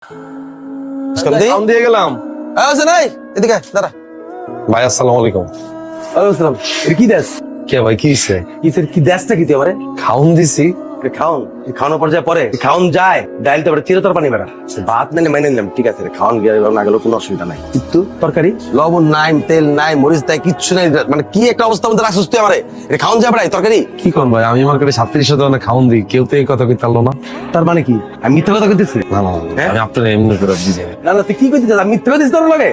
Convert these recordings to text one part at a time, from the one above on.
খাওন দিয়ে গেলাম। এদিকে দাঁড়া। ভাই আসসালামু আলাইকুম। আসসালাম। কি দেশ? কে ভাই কি হইছে? কি দেশটা কি দিয়ে খাওন দিছি। খাওন খাওয়ানোর পর্যায়ে পরে খাওন যায় ডাইল তো চিরতর পানি বেড়া ভাত নাইলে মাইনে নিলাম ঠিক আছে খাওয়ান গিয়ে না গেলেও কোনো অসুবিধা নাই কিন্তু তরকারি লবণ নাই তেল নাই মরিচ নাই কিচ্ছু নাই মানে কি একটা অবস্থা মধ্যে রাখছিস তুই আমারে খাওন যায় বেড়াই তরকারি কি কোন ভাই আমি মার্কেটে 37 টাকা খাওন দিই কেউ তো এই কথা কইতে পারলো না। তার মানে কি আমি মিথ্যা কথা কইতেছি না না আমি আপনার এমনি করে বুঝি না তুই কি কইতেছিস আমি মিথ্যা কইতেছি তোর লাগে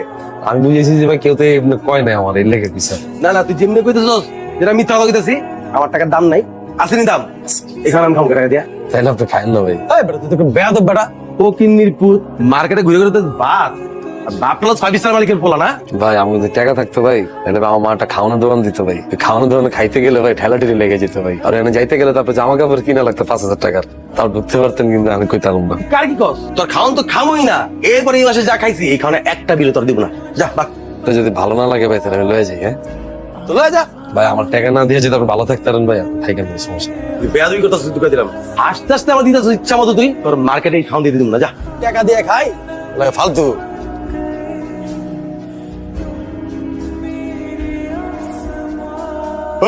আমি বুঝেছি যে ভাই কেউ তো এমনি কয় নাই আমার এই লেগে দিছে না তুই যেমনি কইতেছিস যেটা মিথ্যা কথা কইতেছি আমার টাকার দাম নাই আসেনি দাম এখানে আমি খাম টাকা দিয়া তাইলে আপনি খাইন না ভাই। এই বেটা তুই তো বেয়াদব বেটা ও কিন্নির পুত মার্কেটে ঘুরে ঘুরে তো বাপ বাপ প্লাস 5 স্টার মালিকের পোলা না ভাই আমার যদি টাকা থাকতো ভাই তাহলে আমার মাটা খাওয়ানোর দোকান দিত ভাই খাওয়ানোর দোকানে খাইতে গেলে ভাই ঠেলাঠেলি লেগে যেত ভাই আর এখানে যাইতে গেলে তারপর জামা কাপড় কিনা লাগতো 5,000 টাকার তাও ঢুকতে পারতেন কিন্তু আমি কইতাম না। কার কি কস তোর খাওন তো খামই না এরপরে এই মাসে যা খাইছি এই খাওয়ানে একটা বিল তোর দিব না যা বাক তো যদি ভালো না লাগে ভাই তাহলে আমি লয়ে যাই। হ্যাঁ তো লয়ে যা ভাই আমার টাকা না দিয়ে যদি আপনি ভালো থাকতে পারেন ভাই খাইকেন সমস্যা তুই বেয়াদবি করতেছিস তুই দিলাম আস্তে আস্তে আমার দিতেছিস ইচ্ছা মতো তুই তোর মার্কেটে খাওন দিয়ে দিব না যা টাকা দিয়ে খাই লাগে ফালতু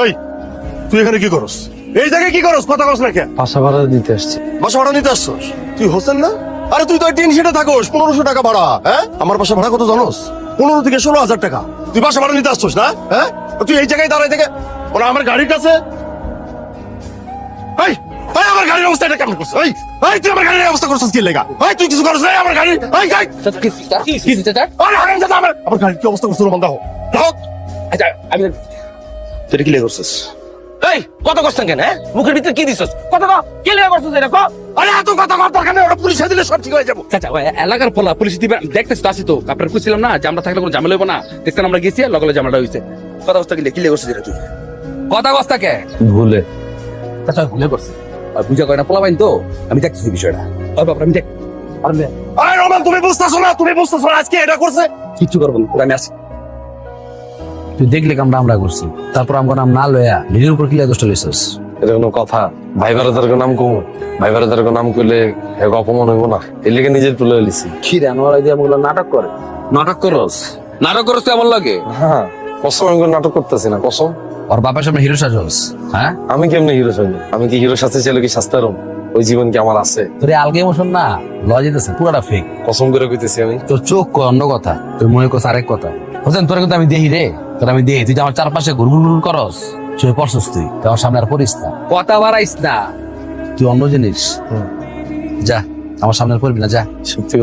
ওই তুই এখানে কি করস এই জায়গায় কি করস কথা কস না কে বাসা ভাড়া দিতে আসছি। বাসা ভাড়া নিতে আসছস তুই হোসেন না আরে তুই তো টিন সেটে থাকোস 1500 টাকা ভাড়া হ্যাঁ আমার বাসা ভাড়া কত জানোস 15 থেকে 16,000 টাকা তুই বাসা ভাড়া নিতে আসছস না হ্যাঁ তুই এই জায়গায় দাঁড়াই থেকে ওরা আমার গাড়ির কাছে এই এই আমার গাড়ির অবস্থা এটা কেমন করছিস এই তুই আমার গাড়ির অবস্থা করছিস কি লাগা তুই কিছু করছিস আমার গাড়ি এই আরে হারামজাদা আমার গাড়ির কি অবস্থা করছিস বন্ধ হও আচ্ছা আমি তুই কি লে করছিস এই কত কষ্ট কেন হ্যাঁ মুখের ভিতরে কি দিছস কত কি লে করছিস এটা কো আরে এত কথা কর দরকার নেই ওরা পুলিশে দিলে সব ঠিক হয়ে যাবো চাচা ওই এলাকার পোলা পুলিশ দিবে দেখতেছি তো আসি তো আপনার খুঁজছিলাম না যে আমরা থাকলে কোনো ঝামেলা হইব না দেখছেন আমরা গেছি লগলে ঝামেলা হইছে কথা কষ্ট কি লে করছিস এটা তুই কথা কস্তা কে ভুলে চাচা ভুলে করছে আর বুঝা করে না পোলা বাইন তো আমি দেখতেছি বিষয়টা ওই বাবা আমি দেখ আরে রমান তুমি বুঝতেছো না আজকে এটা করছে কিচ্ছু করবো না আমি আসি তুই দেখলে আমরা করছি তারপর আমার নাম না লয়া নিজের উপর ক্লিয়ার কষ্ট লইছস এটা কোনো কথা ভাই ভাড়াদার নাম কম ভাই ভাড়াদার নাম করলে এক অপমান হইব না এর লেগে নিজের তুলে লিছি কি রে আনোয়ার আইডিয়া মুগুলো নাটক করে নাটক করস তো এমন লাগে হ্যাঁ কসম আমি কোনো নাটক করতেছি না কসম ওর বাবার সামনে হিরো সাজস হ্যাঁ আমি কেমনে হিরো চাই আমি কি হিরো সাথে ছেলে কি শাস্তারম ওই জীবন কি আমার আছে তোর আলগে ইমোশন না লজ যেতেছে পুরাটা ফেক কসম করে কইতেছি আমি তোর চোখ কয় অন্য কথা তুই মনে করছ আরেক কথা হোসেন তোর কিন্তু আমি দেখি রে তোর আমি দেখি তুই যে আমার চারপাশে ঘুরঘুর করস চোখে পড়ছস তুই আমার সামনে আর পড়িস না কথা বাড়াইস না তুই অন্য জিনিস যা আমার সামনে আর পড়বি না যা সত্যি